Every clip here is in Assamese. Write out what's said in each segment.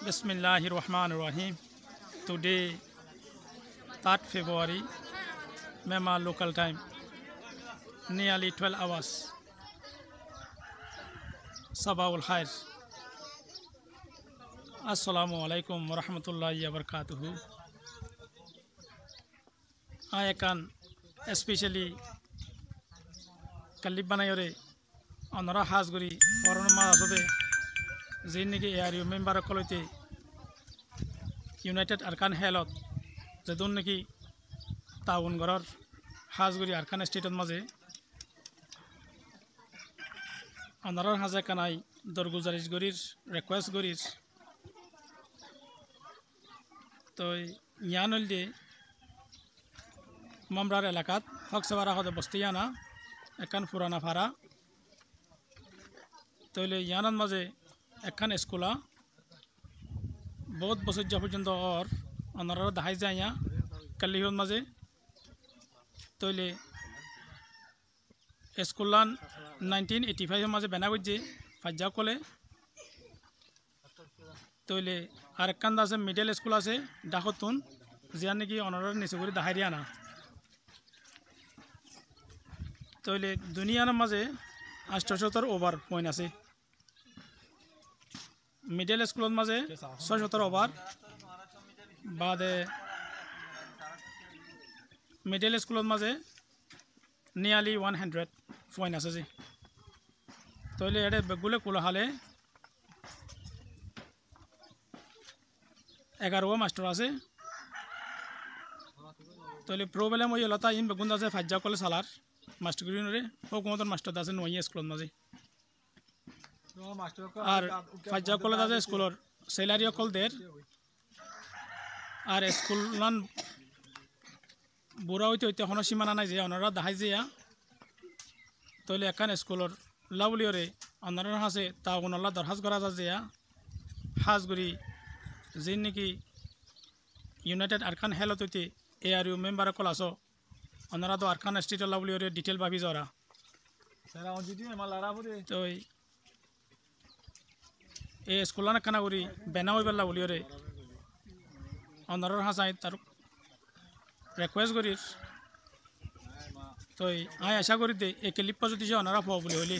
Bismillahirrahmanirrahim. Today, 3rd February, Myanmar local time, nearly 12 hours. Sabahul Khair. Assalamu alaikum wa rahmatullahi wa barakatuhu. I can especially Kalibanayore Honora Hasguri, Foronama Asode, Zinigi Area member Colite, United Arkan Helot, Zaduniki, Taun Goror, Hasguri Arkan State of Maze, Honora Hazakanai, Dorguzaris Guris, request Guris. তো ইয়ানুল দে মামরার এলাকাত ফক্সবারা হতে বস্তিয়ানা একান পুরানা ফাড়া তইলে ইয়ানার মাঝে একখান স্কুলা বহুত বছর যা পর্যন্ত ওর অনারা দেখাই যায় কালিহর মাঝে তইলে স্কুলান 1985 মাঝে বেনা করছে ফাজ্জা কলে তইলে আর একখান আছে মিডল স্কুল আছে ডাকতুন জিয়া নাকি অনারার নিচে করে দেখাই না তইলে দুনিয়ার মাঝে 870 ওভার পয়েন্ট আছে মিডল স্কুলের মাঝে 670 ওভার বাদে মিডল স্কুলের মাঝে নিয়ারলি 100 পয়েন্ট আছে যে তইলে এটা বেগুলে কোলাহালে 11 মাস্টার আছে তাহলে প্রবলেম হই লতা ইন বেগুন আছে ফাজ্জা কলে সালার মাস্টার গ্রিনরে হুকুমতর মাস্টার আছে নয় স্কুল মাঝে আর ফাজ্জা কলে আছে স্কুলর স্যালারি কল দের আর স্কুল নান বুড়া হইতে হইতে কোনো সীমানা নাই যে ওনারা দেখাই যে তাহলে এখান স্কুলর লাউলিয়রে ওনারা আছে তা ওনারা দরখাস্ত করা যায় যে হাজগুড়ি যে নাকি ইউনাইটেড আরকান হেলথ হইতে ARU মেম্বার কল আসো ওনারা তো আরকান স্ট্রিট লাভলি ওরে ডিটেল ভাবি জরা তো এই স্কুলান কানা করি বেনা হইবার লাভলি ওরে ওনারার হাসাই তার রিকোয়েস্ট করি তো আই আশা করি দে এই ক্লিপ যদি যে ওনারা পাও বলে হইলে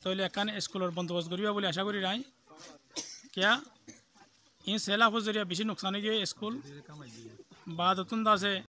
তাহলে এখানে স্কুলের বন্দোবস্ত করিবা বলে আশা করি নাই क्या इन सैलाब जरिया बेसि नुकसान गए स्कूल बाद से